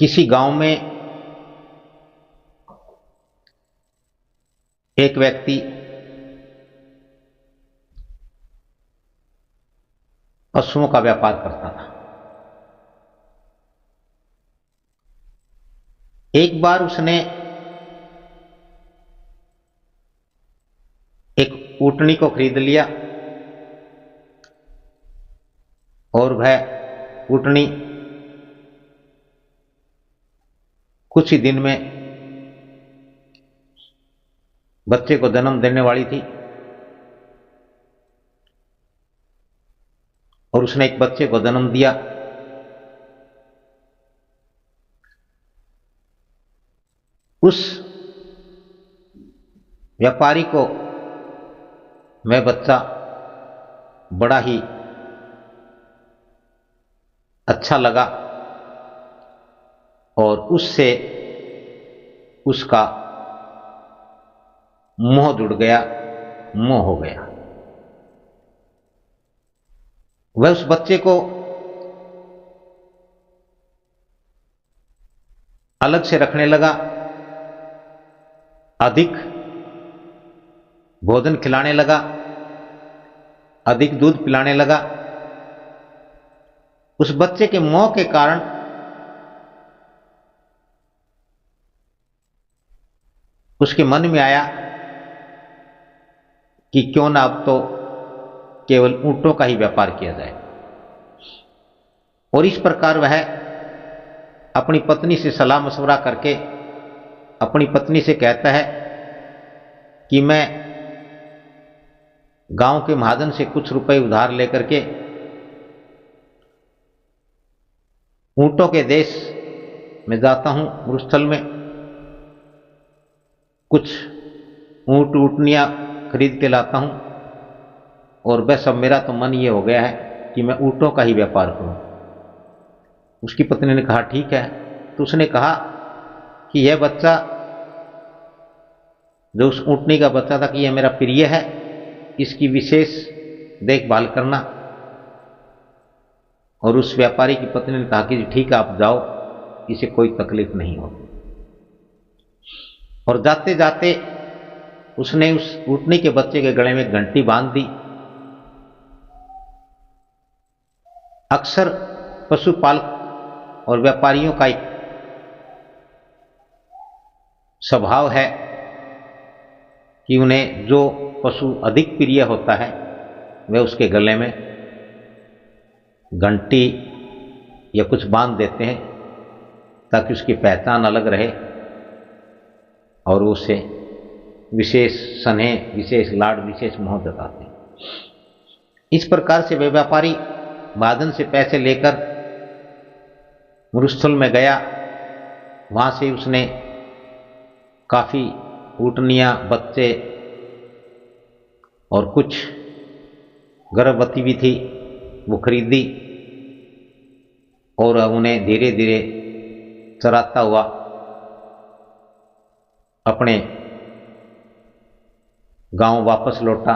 किसी गांव में एक व्यक्ति पशुओं का व्यापार करता था। एक बार उसने एक ऊँटनी को खरीद लिया और वह ऊँटनी कुछ ही दिन में बच्चे को जन्म देने वाली थी और उसने एक बच्चे को जन्म दिया। उस व्यापारी को वह बच्चा बड़ा ही अच्छा लगा और उससे उसका मोह जुड़ गया, मोह हो गया। वह उस बच्चे को अलग से रखने लगा, अधिक भोजन खिलाने लगा, अधिक दूध पिलाने लगा। उस बच्चे के मोह के कारण उसके मन में आया कि क्यों ना अब तो केवल ऊंटों का ही व्यापार किया जाए। और इस प्रकार वह अपनी पत्नी से सलाह मशवरा करके अपनी पत्नी से कहता है कि मैं गांव के महाजन से कुछ रुपए उधार लेकर के ऊंटों के देश में जाता हूं, मरुस्थल में कुछ ऊंट ऊँटनियां खरीद के लाता हूं और बस अब मेरा तो मन ये हो गया है कि मैं ऊंटों का ही व्यापार करूं। उसकी पत्नी ने कहा ठीक है। तो उसने कहा कि यह बच्चा जो उस ऊँटनी का बच्चा था कि यह मेरा प्रिय है, इसकी विशेष देखभाल करना। और उस व्यापारी की पत्नी ने कहा कि ठीक है आप जाओ, इसे कोई तकलीफ नहीं होगी। और जाते जाते उसने उस ऊँटनी के बच्चे के गले में घंटी बांध दी। अक्सर पशुपालक और व्यापारियों का एक स्वभाव है कि उन्हें जो पशु अधिक प्रिय होता है वे उसके गले में घंटी या कुछ बांध देते हैं ताकि उसकी पहचान अलग रहे और उसे विशेष स्नेह, विशेष लाड, विशेष मोह जताते हैं। इस प्रकार से वे व्यापारी महाजन से पैसे लेकर मरुस्थल में गया। वहां से उसने काफी ऊँटनियां, बच्चे और कुछ गर्भवती भी थी वो खरीदी और उन्हें धीरे धीरे चराता हुआ अपने गांव वापस लौटा।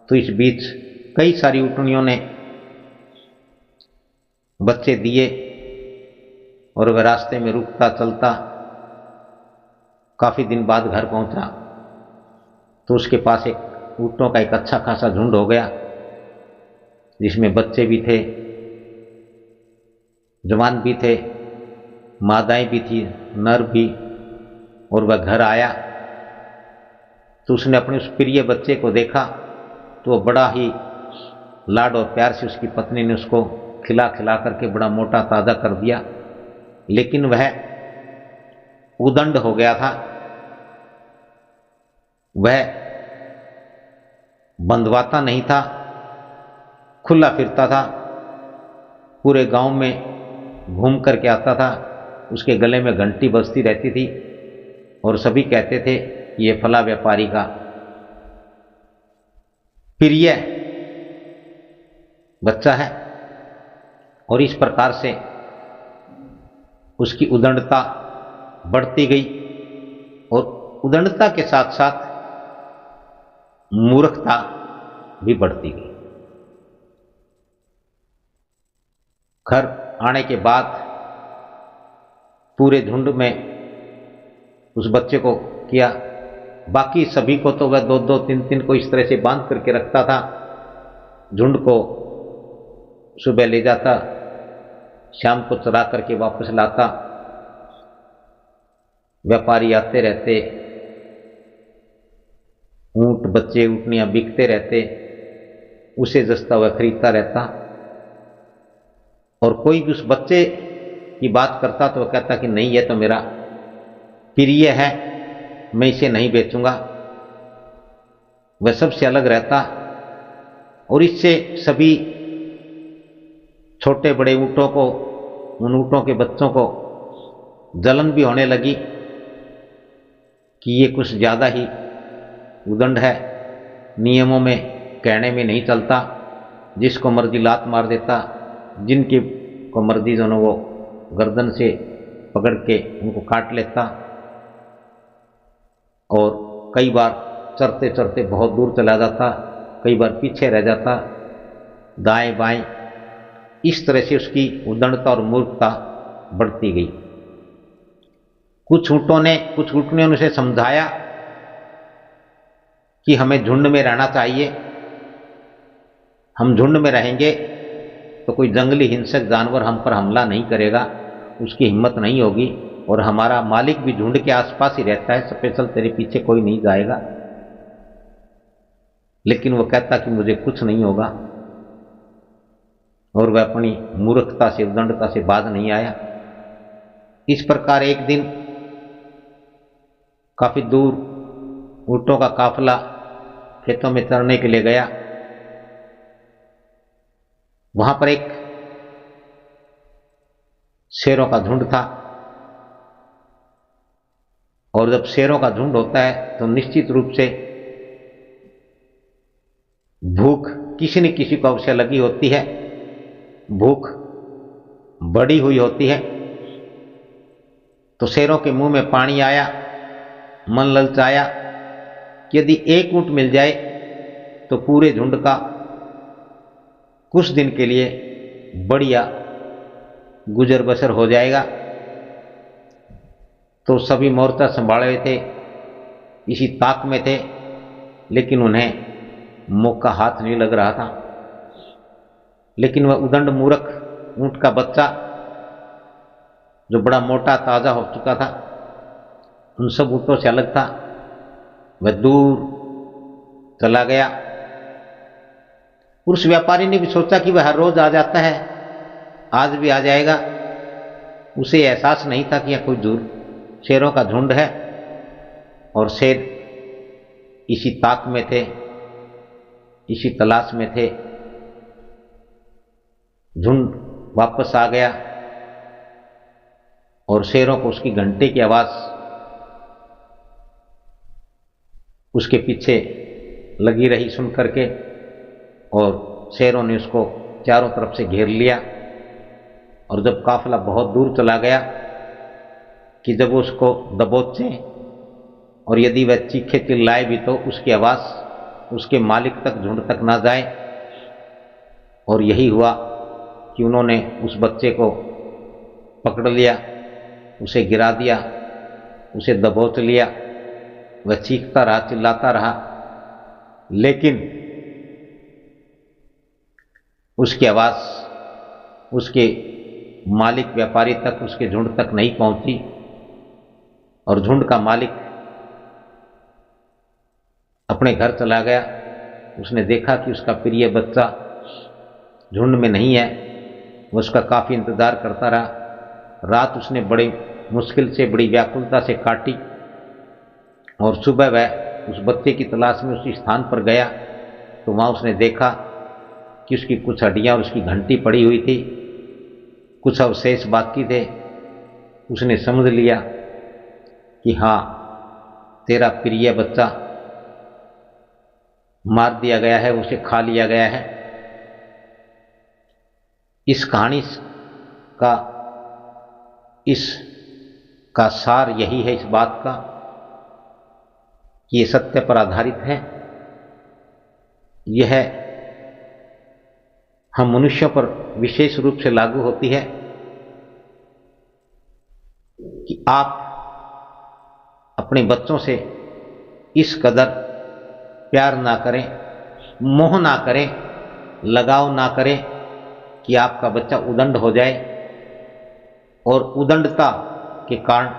तो इस बीच कई सारी ऊँटनियों ने बच्चे दिए और वह रास्ते में रुकता चलता काफी दिन बाद घर पहुंचा तो उसके पास एक ऊँटों का एक अच्छा खासा झुंड हो गया जिसमें बच्चे भी थे, जवान भी थे, मादाएं भी थी, नर भी। और वह घर आया तो उसने अपने उस प्रिय बच्चे को देखा तो वह बड़ा ही लाड और प्यार से उसकी पत्नी ने उसको खिला खिला करके बड़ा मोटा ताज़ा कर दिया। लेकिन वह उदंड हो गया था, वह बंधवाता नहीं था, खुला फिरता था, पूरे गांव में घूम करके आता था। उसके गले में घंटी बजती रहती थी और सभी कहते थे ये फला व्यापारी का प्रिय बच्चा है। और इस प्रकार से उसकी उदंडता बढ़ती गई और उदंडता के साथ साथ मूर्खता भी बढ़ती गई। घर आने के बाद पूरे झुंड में उस बच्चे को किया। बाकी सभी को तो वह 2-2, 3-3 को इस तरह से बांध करके रखता था। झुंड को सुबह ले जाता, शाम को चरा करके वापस लाता। व्यापारी आते रहते, ऊंट बच्चे ऊँटनियाँ बिकते रहते, उसे जसता हुआ खरीदता रहता। और कोई भी उस बच्चे की बात करता तो वह कहता कि नहीं, यह तो मेरा प्रिय है, मैं इसे नहीं बेचूंगा। वह सबसे अलग रहता और इससे सभी छोटे बड़े ऊँटों को, उन ऊँटों के बच्चों को जलन भी होने लगी कि ये कुछ ज़्यादा ही उदंड है, नियमों में कहने में नहीं चलता, जिसको मर्जी लात मार देता, जिनकी को मर्जी दोनों वो गर्दन से पकड़ के उनको काट लेता। और कई बार चरते चरते बहुत दूर चला जाता, कई बार पीछे रह जाता, दाएं बाएं। इस तरह से उसकी उदंडता और मूर्खता बढ़ती गई। कुछ ऊँटों ने उसे समझाया कि हमें झुंड में रहना चाहिए, हम झुंड में रहेंगे तो कोई जंगली हिंसक जानवर हम पर हमला नहीं करेगा, उसकी हिम्मत नहीं होगी, और हमारा मालिक भी झुंड के आसपास ही रहता है, स्पेशल तेरे पीछे कोई नहीं जाएगा। लेकिन वो कहता कि मुझे कुछ नहीं होगा, और वह अपनी मूर्खता से, उदंडता से बाज नहीं आया। इस प्रकार एक दिन काफी दूर ऊँटों का काफिला खेतों में चरने के लिए गया। वहां पर एक शेरों का झुंड था, और जब शेरों का झुंड होता है तो निश्चित रूप से भूख किसी न किसी को अवश्य लगी होती है, भूख बड़ी हुई होती है। तो शेरों के मुंह में पानी आया, मन ललचाया कि यदि एक ऊँट मिल जाए तो पूरे झुंड का कुछ दिन के लिए बढ़िया गुजर बसर हो जाएगा। तो सभी मोर्चा संभाले हुए थे, इसी ताक में थे, लेकिन उन्हें मौका हाथ नहीं लग रहा था। लेकिन वह उदंड मूर्ख ऊँट का बच्चा, जो बड़ा मोटा ताजा हो चुका था, उन सब ऊँटों से अलग था। वह दूर चला गया। उस व्यापारी ने भी सोचा कि वह हर रोज आ जाता है, आज भी आ जाएगा। उसे एहसास नहीं था कि यह कोई दूर शेरों का झुंड है, और शेर इसी ताक में थे, इसी तलाश में थे। झुंड वापस आ गया और शेरों को उसकी घंटे की आवाज उसके पीछे लगी रही सुन करके, और शेरों ने उसको चारों तरफ से घेर लिया। और जब काफिला बहुत दूर चला गया कि जब उसको दबोचे और यदि वह चीखे चिल्लाए भी तो उसकी आवाज़ उसके मालिक तक, झुंड तक ना जाए। और यही हुआ कि उन्होंने उस बच्चे को पकड़ लिया, उसे गिरा दिया, उसे दबोच लिया। वह चीखता रहा, चिल्लाता रहा, लेकिन उसकी आवाज़ उसके मालिक व्यापारी तक, उसके झुंड तक नहीं पहुंची। और झुंड का मालिक अपने घर चला गया। उसने देखा कि उसका प्रिय बच्चा झुंड में नहीं है। वह उसका काफ़ी इंतज़ार करता रहा। रात उसने बड़ी मुश्किल से, बड़ी व्याकुलता से काटी, और सुबह वह उस बच्चे की तलाश में उसी स्थान पर गया तो वहाँ उसने देखा कि उसकी कुछ हड्डियाँ और उसकी घंटी पड़ी हुई थी, कुछ अवशेष बाकी थे। उसने समझ लिया कि हाँ, तेरा प्रिय बच्चा मार दिया गया है, उसे खा लिया गया है। इस कहानी का सार यही है, इस बात का कि ये सत्य पर आधारित है। यह हम मनुष्यों पर विशेष रूप से लागू होती है। कि आप अपने बच्चों से इस कदर प्यार ना करें, मोह ना करें, लगाव ना करें कि आपका बच्चा उदंड हो जाए और उदंडता के कारण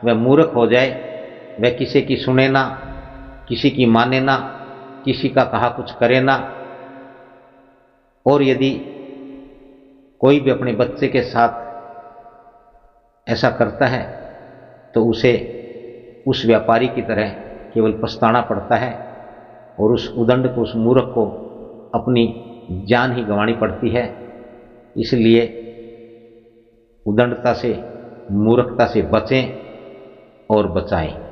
वह मूर्ख हो जाए, वह किसी की सुने ना, किसी की माने ना, किसी का कहा कुछ करे ना। और यदि कोई भी अपने बच्चे के साथ ऐसा करता है तो उसे उस व्यापारी की तरह केवल पछताना पड़ता है और उस उदंड को, उस मूर्ख को अपनी जान ही गंवानी पड़ती है। इसलिए उदंडता से, मूर्खता से बचें और बचाएं।